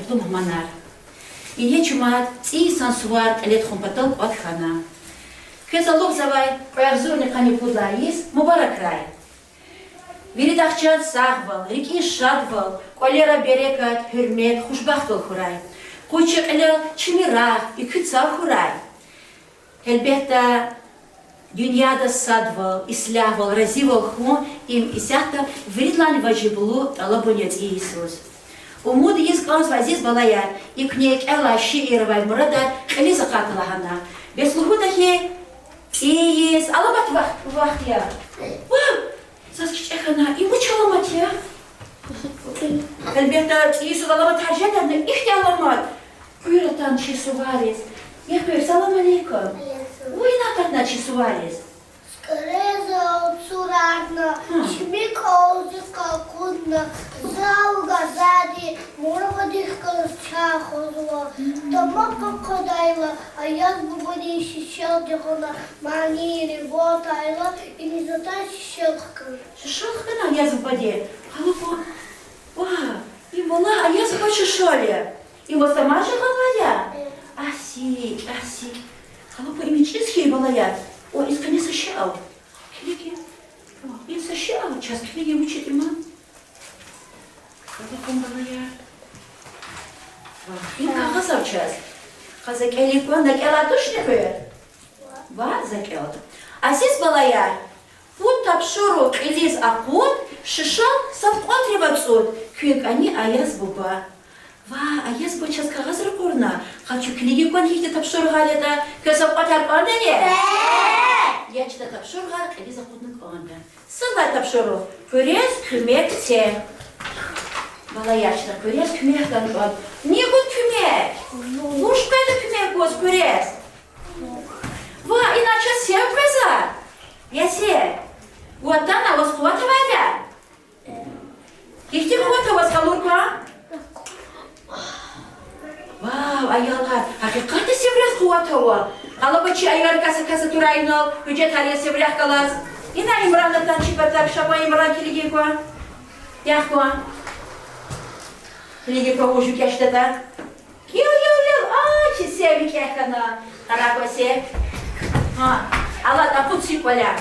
Ефтун Хаманар. Инье чумат ци сансуар элет хумпатал от хана. Кезалов завай проявзурни хани пудаис мубарак рай. Виридахчан сагвал, рики шадвал, колера берекат, хюрмет, хушбахтал хурай. Кучек элел чимирах и кыцал хурай. Элбетта Dünyada sadval, islahval, razival хун им исяхта вридлан вajiblu талабунец Иисус. Умуд исканс вазиз балая, и кнег эла шиировай мурада, элиза каталахана. Без лухудахи Иис, алабат вахтя. Вау! Заскичехана, и мучала матья. Элбетта Иисус алабат харжатарна, ихтяламат. Куиратан чисуварис. Ехпер, салам алейкум. Ой, накатна чисуварис. Скреза отсурадна, чмикаузика кудна, зауга зади, муравадихка чахозла, тамака кадайла, а я с бубани шишел дихона, манiri вотайла, и не затай шишелка. Шишелка на я забаде. Халапа, ва, и была, а я захочу шоле. И вот сама же говоря. Аси. Халапа, и мечтисхи была я. О, искренне сощал. Книги. И сощал. Сейчас книги учит имам. Халапа была я. И как сейчас? Казак эликон, так ела точно кое? Ва, закел. А здесь была я. Пут тапшуру элиз акут, шишал совкотривацут. Кюк они аяз буба. Ва, аяз бу час кагаз рекорна. Хочу книги кон хихте тапшуру галета. Кесов котар кандане? Я чита тапшуру гал, элиз акутны канда. Сыла тапшуру. Курес кюмек те. Бала я чита курес кюмек канда. Не гуд кюмек. Уж кайда кюмек гуд курес. Ва, иначе сев беза. Я се. Вот она вас хватывает. Ихти хвата вас халурка. Вау, аяла, а как ты севряс хватова? Алабачи аяр каса турайнол, бюджет алия севрях калас. И на имрана танчи патак шаба имран килигеква. Яхва. Килигеква ужу кештата. Кил, чи севи кехана. Таракосе. Ала тапут сипаля.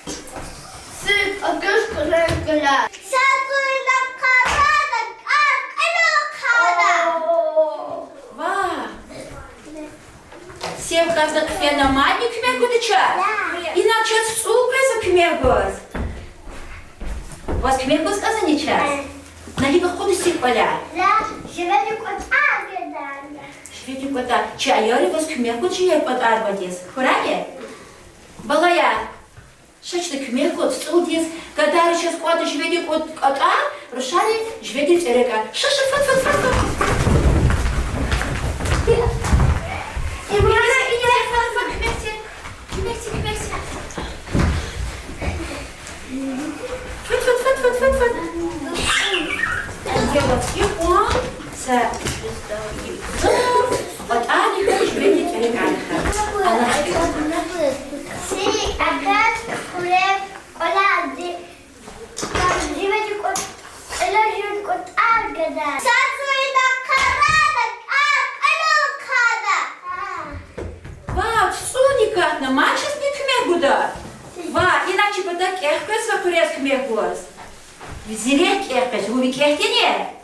Сыт, агашка рекаля. Садуй на карада, када. Ва. Сев казак феномани кмер гудыча. Иначе сулка за кмер гоз. Вас кмер гоз казани час. Налиба ходу сипаля. Да, живет от агадана. Шведи кота, чайори вас кмер гудыча под арбадис. Хуране? Балая. Шачты кмер год студис, когда сейчас куда шведи кот кота, рушали шведи церека. Шаша фат. И мы фат кмерти. Фат. Я вот его за от Ани шведи церека. Си, агат, хулев, олади. Там живет от агада. Садуй на карада, Ва, суникат на мачес не кмер гуда. Ва, иначе бы так эхкас ва курес кмер гуаз. Визирек эхкас, уви кехтене.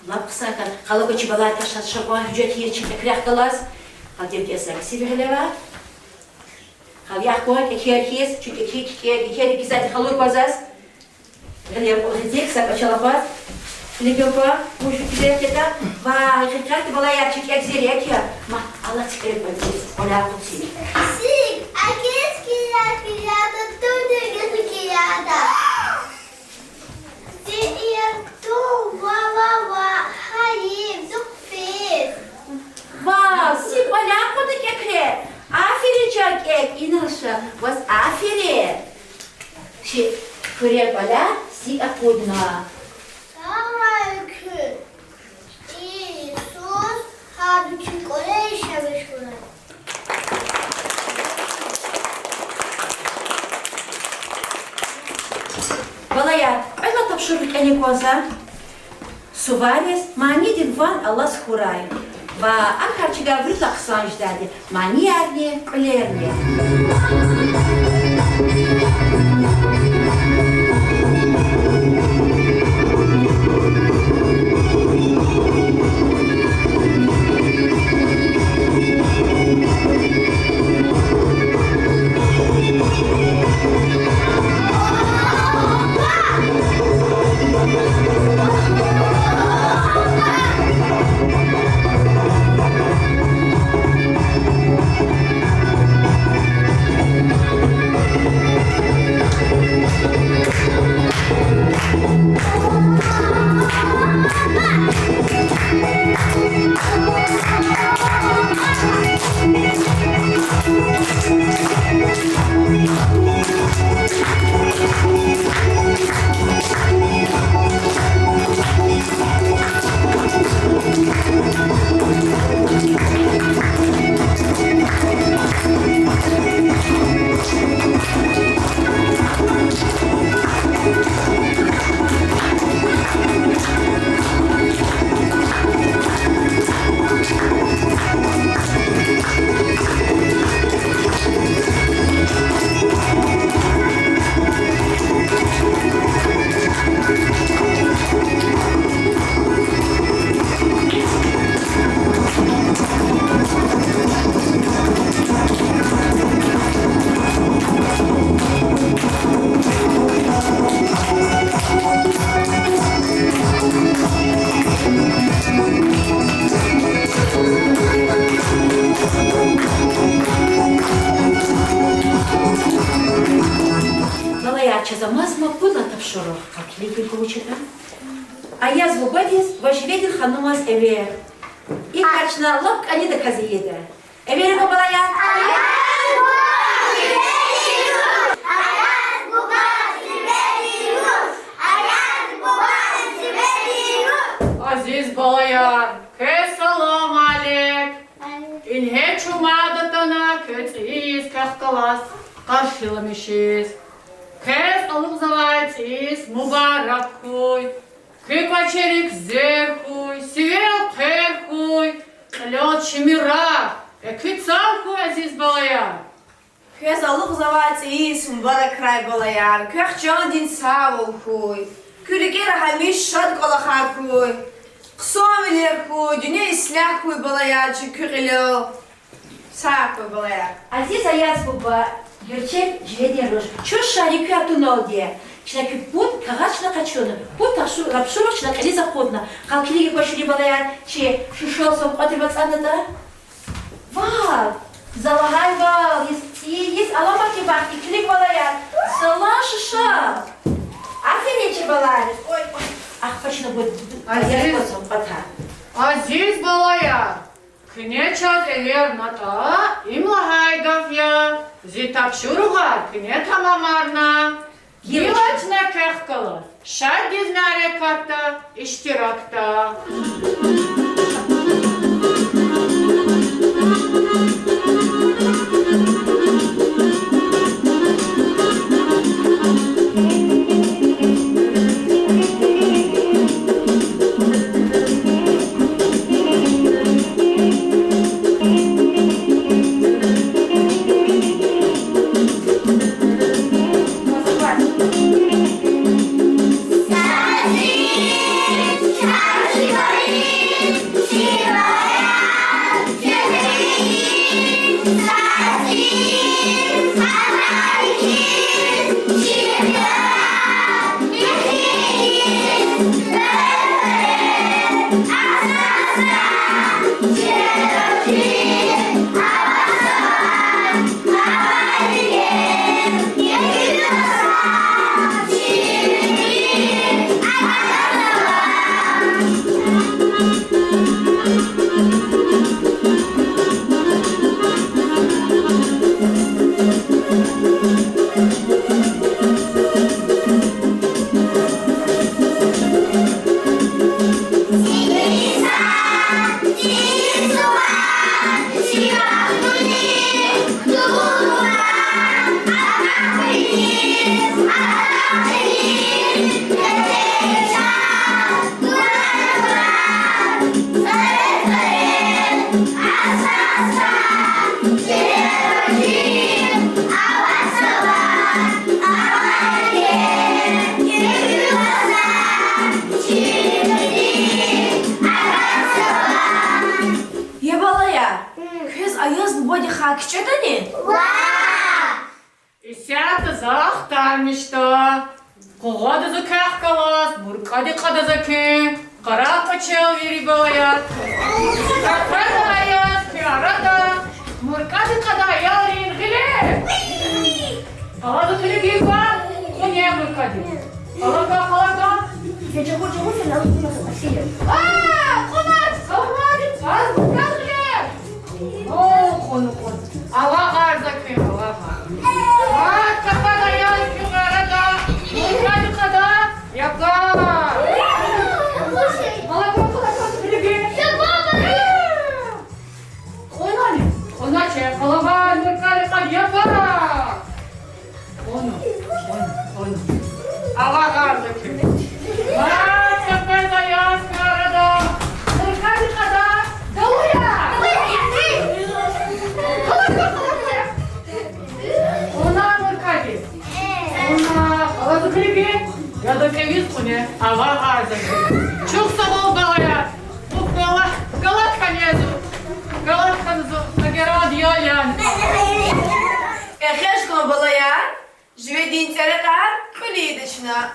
Лапсакан, халогочи балайка шашагуан, хюджет хирчик экрях калас. Халдев кесак сивелева. Халях кой, экерхис, чуть экер кисать халуй квазас. Я ползик, сакачалапас. Легёпа, мушу тебе кета. Ва, как ты была я чуть экзирек я. Ма, алла теперь пойдет, оля куси. Си, агески я пияда, туды геда. Си, я ту, ва, хаим, зукфис. Ва, си поляку ты кекре. Афери чак эк, инаша, вас афери. Си, куре поля, си акудна. Самайкы. Иисус, хадучи колей шавешкуна. Балая, айла тапшырык әне коза. Suvarius, mani din van Allah shuray. Va akar gavri laqsanj dadi. Mani yarni qlerni. Чазамазма пына тапшыры, как лепельку учета. А я звубадис вожведин ханумаз эвер. И качна лапк они до казиеда. Эвер его балая. Азиз балая, ке салам алек. Инхе чумадатана, ке циис кахкалас, каршиламишиз. Кез алгызавайцис мубарак хуй, кыквачерик зер хуй, сивел кер хуй, лед чемира, кыцал хуй азиз балая. Кез алгызавайцис мубарак рай балаяр, көхчан дин савол хуй, күригер хамиш шад галахар хуй, ксомилер хуй, dünya ислах хуй балаяр, чукурило, сак хуй балаяр. Азиз аяз буба. Юрчек жведен рож. Чё шарик ятунал де? Чнаки пут кагачна качона. Пут такшу рапшурок чна кали заходна. Калкилиги кошури балаян, че шушол сом отрываться да? Вал! Залагай вал! Есть аламаки бахти клик балаян. Зала шишал! Афинече балаян. Ой, ой. Ах, почему будет? Я способ пота. Азиз балая, кнечат элер ната, имлагайдав я. Зитапшуруга кне тамамарна. Гилачна кехкала. Шадизнаре ката иштиракта. Akçadani? İsyatı zahtarmışta. Koğadı kahkalas, burkadı kadazaki. Kara kaçıl veri bayat. Kakar bayat, kıyarada. Murkadı kada yarin gile. Ağzı kili gilba, konya murkadı. Alaga. Gece kocaman sen alıp durmasın. Asiye. Konat, savmadı, az murkadı gile. Konu. Allah garzaki, Allah. Kakada yarin kıyarada. Murkadı kada, yakar. Я до кевизкуне, а вагарза. Чух собол балая. Бух галат канезу. Галат канезу. Нагерад ялян. Ехешко балая. Живе динтерекар, кулидочна.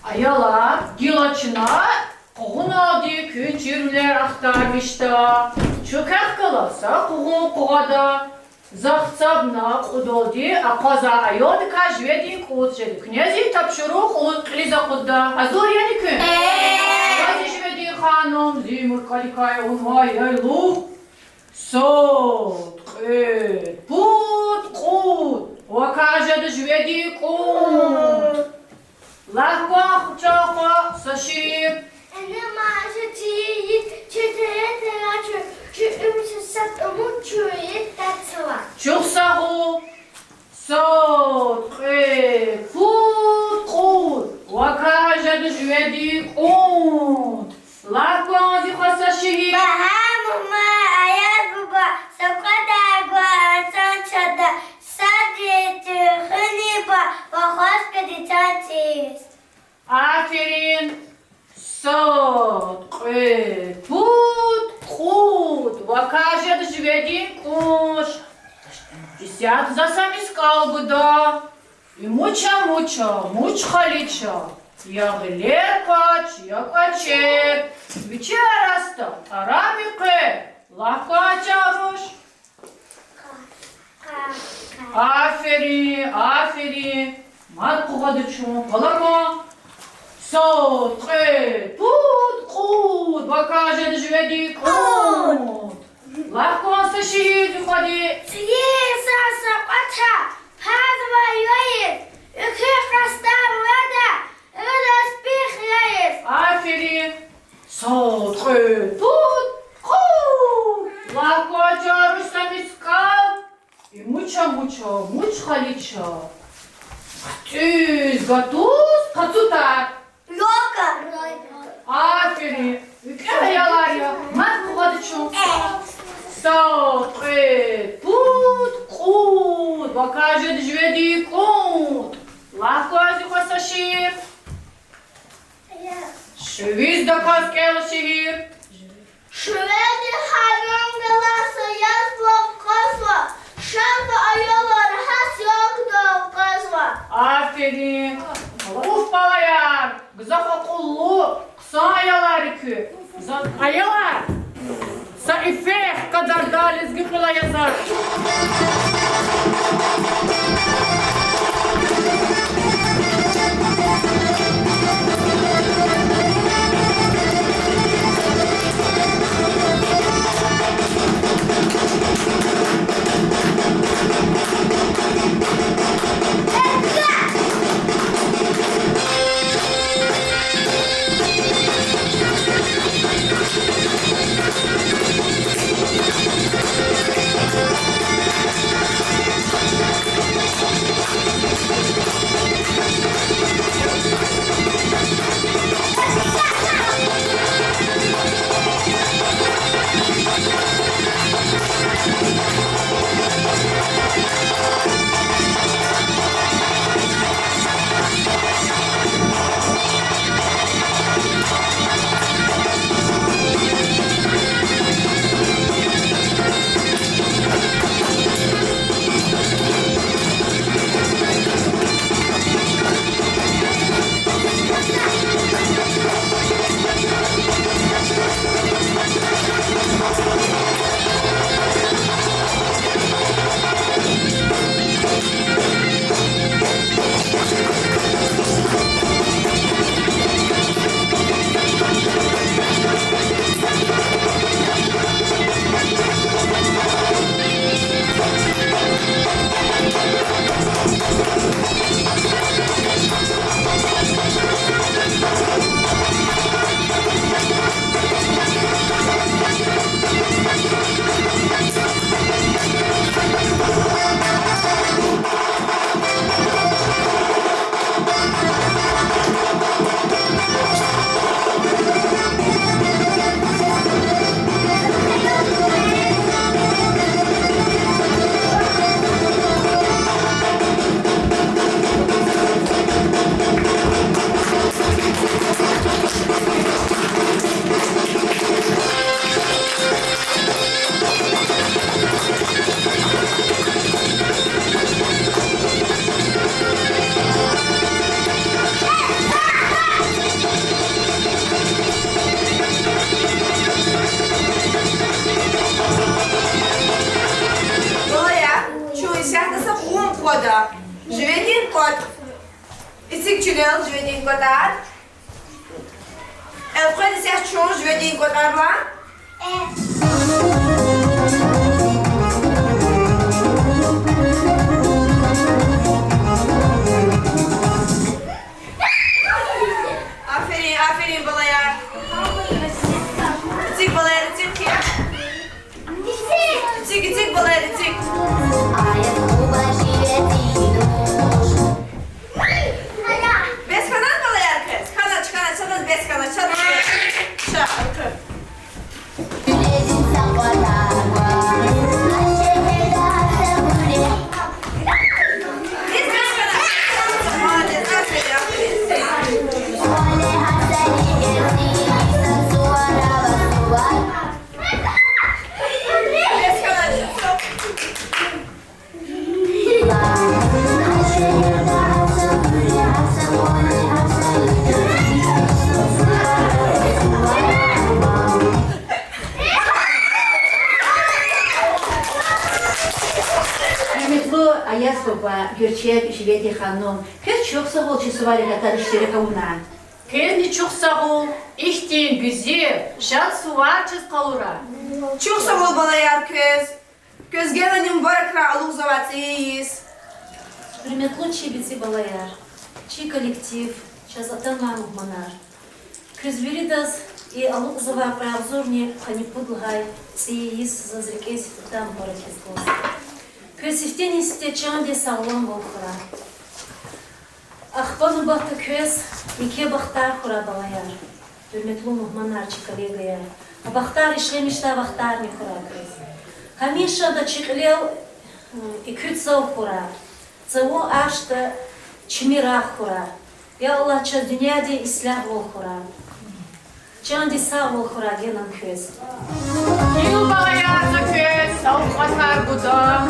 Ayalar, gilaçına, kuğun adı küçürler aktarmışta. Çöker kalasa kuğun kuğada. Захцабна кудоди, а коза айод кажведин куцжеди. Князи тапшуру худ клиза худда. Азор яни кün? Kazi jvedin hanım zimur kalikay unvay yaylu. Sot, qet, put, qut. Vakajad jvedin qut. Lahqa xuchaqa sashib. Anne maaşı çeteye telaçı. Çüğümsü satımı çüğüye tatsıva. Чухсаху, сот, Aferin. Sot, put, kut. Вакажет жведин куш. Десят за сами скалбуда. И муча, муч халича. Ягылеркач, якачек. Вечераста, арамике. Лахкачаруш. Aferin, aferin. Mat kuğadı çun, kalır mı? Sot, put, kut. Bakajed jvedi kut. Lahkonsa şehir yukarı. Tsiesa sapata. Padva yoyit. Ükü kastam vada. Ödas bih yoyit. Aferin. Sot, put, kut. Lahkoçaruş samiskal. И муча, муч халича. Тюз, гатуз, кацутар. Лока. Aferin. Üküyalar ya. Mat kuğadı çun. Sot, put, kut. Bakajed jvedi kut. Lahko azikosa şehir. Şeviz da kaskela şehir. Şvedi hayvan galası yaz blok kasva. Şarkı ayollar has yok da kasva. Aferin. Uf balayar. Güzel okullu. Kısa ayalar iki. Güzel ayalar. Saifeh kadar da lezgi kula yazar. chose, je vais dire quoi d'abord. Aferin balaya. Tık balaya tık ya. Tık balaya tık. Bez kanat balaya kız. Kanat, çabuk bez kanat. Çabuk. Çabuk. ve gerçek Jületi Hanım. Kız çok sağ ol çizuvali katarışları kavuna. Kendi çok sağ ol. İhtin güzel. Şat suvar çiz kalura. Çok sağ ol balayar kız. Kız gelenim barakra alık zavatiyiz. Hürmetli çibizi balayar. Çi kolektiv, çazatan mamukmanar. Kız veridas и алук зава правзорни хани пудлгай циис зазрикес там паракескос. Kösiften iste çande sağlam bolxura. Axpanı baxtı köz, ike baxtar xura balayar. Hürmetli muhmanarçı kollegaya. Baxtar işlemişte baxtar ne xura köz. Hamişa da çıqlev iküt zav xura. Zavu aştı çimira xura. Ya Allah çaz dünyada islah bol xura. Çande sağ bol xura genan köz. Yıl balayardı köz. Savuk atar bu da.